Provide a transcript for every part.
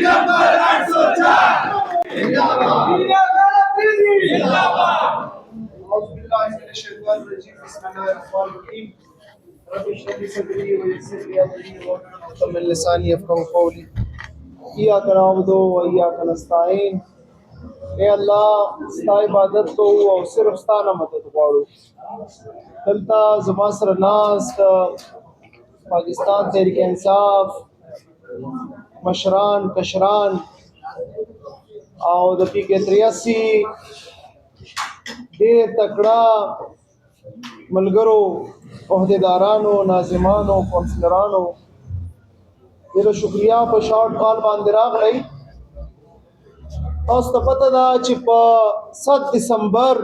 नंबर 804 जिंदाबाद जिंदाबाद। أعوذ بالله من الشيطان الرجيم بسم الله الرحمن الرحيم رب اشرح لي صدري ويسر لي أمري واحلل عقدة من لساني يفقهوا قولي إياك نعبد وإياك نستعين اے الله ستا عبادت کوو او صرف ستا نه مدد غواړو. دلته زما سره ناست پاکستان تحریک انصاف مشران کشران او د پی کې 83 ډېر تکړه ملګرو عہدیدارانو ناظمانو کونسلرانو ډېره شکریا په شارټ کال باندې راغلی. تاسو ته پته ده چې په 7 دسمبر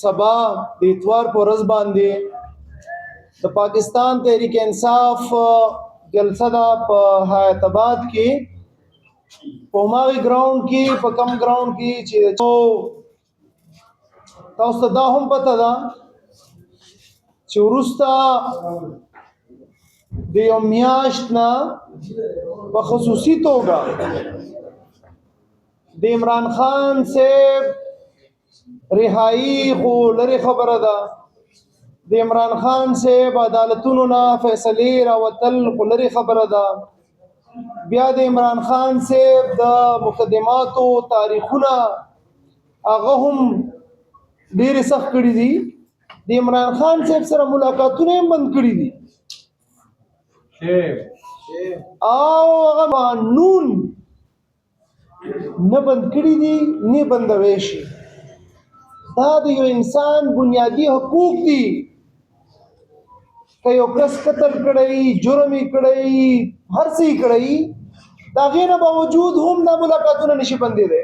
سبا د اتوار په ورځ باندې د پاکستان تحریک انصاف جلسه ده په حیات آباد کې په هماغې ګراوند کې په کم ګراوند کې چې تاسو ته دا هم پته ده چې وروسته د یو میاشت نه په خصوصي توګه د عمران خان صاحب رهایی خو لرې خبره ده، د عمران خان صاحب عدالتونو نه فیصلې راوتل خو لرې خبره ده، بیا د عمران خان صاحب د مقدماتو تاریخونه هغه هم ډېرې سخت کړي دي، د عمران خان صاحب سره ملاقاتونه هم بند کړي دي او هغه قانون نه بند کړي دي نه بندوي شي. دا د یو انسان بنیادی حقوق دي. که یو کس قتل کړی جرم یې کړی هر څه یې کړی د هغې نه باوجود هم دا ملاقاتونه نشي بندېدی.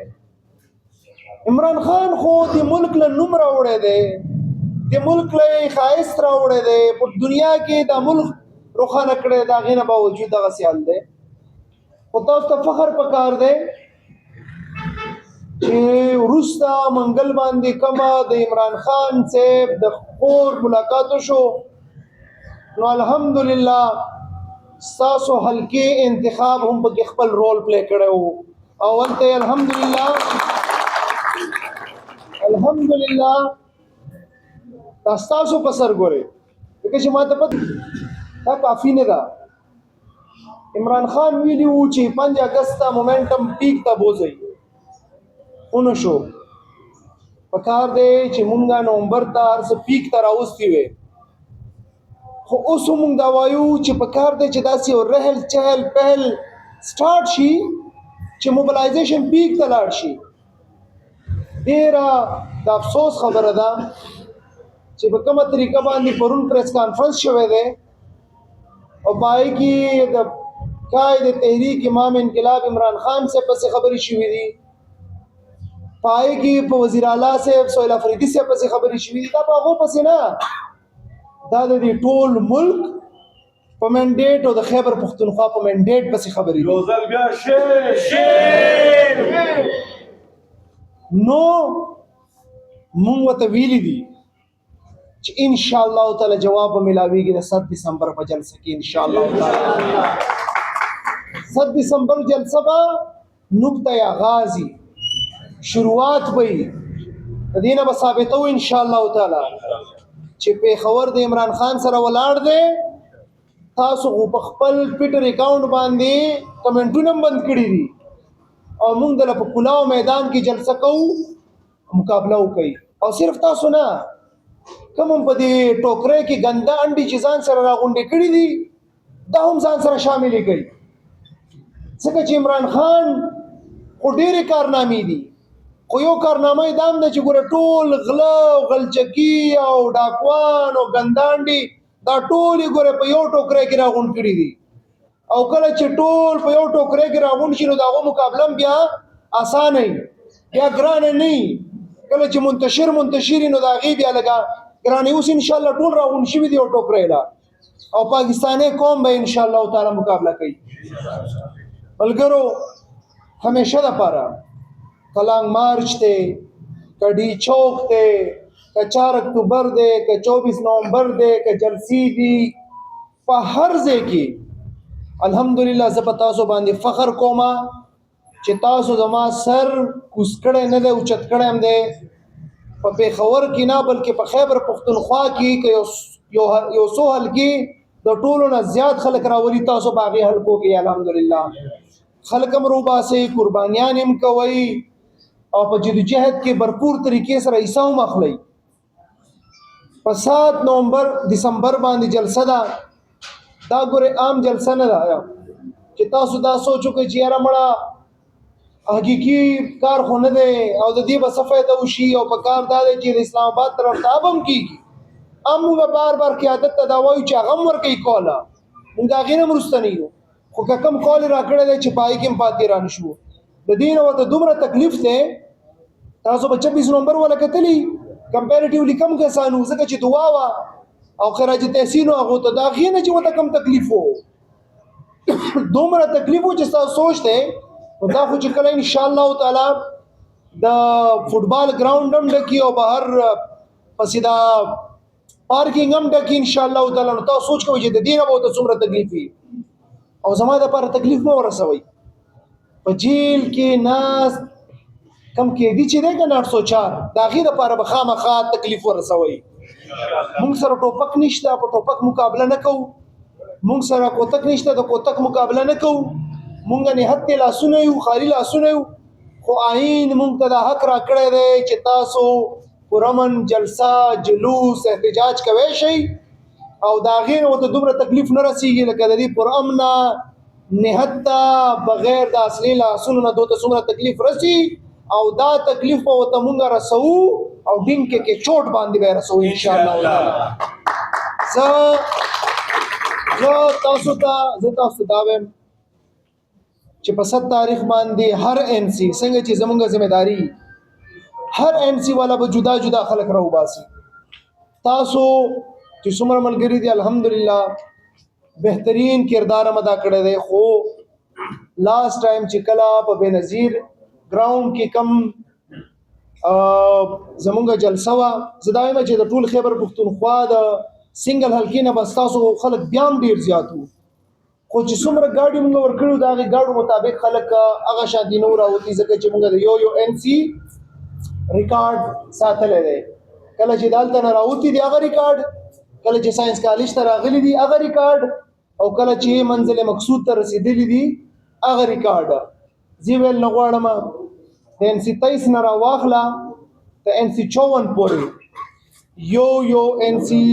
عمران خان خو د ملک له نوم راوړی دی، د ملک له ښایست راوړی دی، په دنیا کې دا ملک روښانه کړی، د هغې نه باوجود دغسې حال دی. خو تاسو ته فخر پکار دی چې وروسته منګل باندې کومه د عمران خان صاحب د خور ملاقات وشو نو الحمدلله ستاسو حلقې انتخاب هم پکې خپل رول پلی کړی و او هلته یې الحمدلله دا ستاسو په سر ګورې ځکه چې ما ته پته دا کافي نه ده. عمران خان ویلي وو چې 5 اګست ته مومنټم پیک ته بوځئ ونه شو. پکار دی چې مونږه نومبر ته هر څه پیک ته راوستي وې، خو اوس مونږ دا وایو چې پکار دی چې داسې یو رحل چهل پهل سټارټ شي چې موبلایزیشن پیک ته لاړ شي. ډېره د افسوس خبره ده چې په کومه طریقه باندې پرون پریس کانفرنس شوی دی او په هغې کې د قائد تحریک امام انقلاب عمران خان صاحب پسې خبرې شوي دي، په هغې کې په وزیر اعلی صاحب سهیل افریدي صاحب پسې خبرې شوي دي. دا په هغو پسې نه، دا د دې ټول ملک په منډیټ او د خیبر پښتونخوا په منډیټ پسې خبرې دي. نو مونږ ورته ویلي دي چې انشاءالله تعالی جواب به ملاویږي د 7 دسمبر په جلسه کې انشاءالله تعالی. 7 دسمبر جلسه به نقطه آغازي شروعات به وي، د دې نه به ثابتوو انشاءالله تعالی چې پېښور د عمران خان سره ولاړ دی. تاسو خو په خپل ټویټر اکاونټ باندې کمنټونه هم بند کړي دي او موږ دله په کلاو میدان کې جلسه کوو مقابله وکوي او صرف تاسو نه کوم هم په دې ټوکرۍ کې ګنده انډې چې ځان سره راغونډې کړي دي دا هم ځان سره شاملې کوي، ځکه چې عمران خان خو ډېرې کارنامې دي خو یو کارنامه یې دا هم ده چې ګوره ټول غله او غلچکي او ډاکوان او ګنده انډې دا ټول یې ګوره په یو ټوکرۍ کې راغونډ کړي دي او کله چې ټول په یو ټوکرۍ کې راغونډ شي نو د هغو مقابله هم بیا اسانه وي، بیا ګرانه نه وي. کله چې منتشر وي نو د هغې بیا لږه ګرانې اوس انشاءالله ټول راغونډ شوي دي یو ټوکرۍ له او پاکستانی قوم به انشاءالله تعالی مقابله کوي. ملګرو همیشه دپاره کلانګ مارچ دی که ډي چوک دی که 4 اکتوبر دی که 24 نومبر دی که جلسې دي په هر ځای کې الحمدلله زه په تاسو باندې فخر کوم چې تاسو زما سر کوز کړی نه دی اوچت کړی هم دی په پېښور کې نه بلکې په خیبر پښتونخوا کې که یو څو حلقې د ټولو نه زیات خلک راولي تاسو په هغې حلقو کې الحمدلله خلک هم روباسئ قربانیان هم کوئ او په جدوجهد کې بھرپور طریقې سره حصه هم اخلئ په 7 نومبر دسمبر باندې جلسه ده دا ګورې عام جلسه نه ده چې تاسو دا سوچ وکړئ چې یاره مړه حقیقي کار خو نه دی او د دې به څه فایده وشي او په کار دا دی چې د اسلام آباد طرف ته هم کېږي هم موږ بار بار قیادت ته دا وایو چې هغه هم ورکوي کوله موږ د هغې نه هم وروسته نه یو خو که کوم قول یې راکړی دی چې په هغې کې هم پاتې را نه شو د دې نه ورته دومره تکلیف دی تاسو به 26 نومبر ولا کتلی کمپیریټیولی کم کسانو ځکه چې دعا وه او خراج تحسین و هغو ته د هغې نه چې ورته کم تکلیف و دومره تکلیف و چې ستاسو سوچ دی نو دا خو چې کله انشاءالله تعالی د فوټبال ګراوند هم ډکي او بهر پسې دا پارکینګ هم ډکي انشاءالله تعالی نو تاسو سوچ کوئ چې د دې نه به ورته څومره تکلیف وي او زما دپاره تکلیف مه ورسوئ په جیل کې ناست کم قیدي چې دی که نه 804 د هغې دپاره به خامخا تکلیف ورسوئ مونږ سره ټوپک نشته په ټوپک مقابله نه کوو مونږ سره کوتک نشته د کوتک مقابله نه کوو مونږ نهت لاسونه یو خالي لاسونه یو خو آئین مونږ ته دا حق راکړی دی چې تاسو پرامن جلسه جلوس احتجاج کوی شئ او د هغې نه ورته دومره تکلیف نه رسیږي لکه د دې پرامنه نهت ته بغیر د اصلي لاسونو نه دوته څومره تکلیف رسي او دا تکلیف به ورته مونږ رسوو او ډینګ کې چوټ باندې به رسوو انشاءالله زه تاسو ته دا وایم چې په 7 تاریخ باندې هر ان سی څنګه چې زمونږ ذمہداري هر ان سی والا به جدا جدا خلک راوباسي تاسو چې څومره ملګري دي الحمدلله بهترین کردار ادا کړی دی خو لاست ټایم چې کله په بېنظیر ګراوند کې کم زمونږ جلسه وه زه دا وایم چې د ټول خیبر پښتونخوا د سنګل حلقې نه بس تاسو خلک بیا هم ډېر زیات وو خو چې څومره ګاډي موږ ورکړو د هغې ګاډو مطابق خلک هغه شانتي نه راوتي ځکه چې موږ د یو ان سی ریکارډ ساتلی دی کله چې دلته نه راوتي دي هغه ریکارډ کله چې ساینس کالج ته راغلي دي هغه ریکارډ او کله چې منزل مقصود ته رسېدلي دي هغه ریکارډ زه ویل نه غواړم د ان سی 23 نه راواخله د ان سی 54 پورې یو ان سی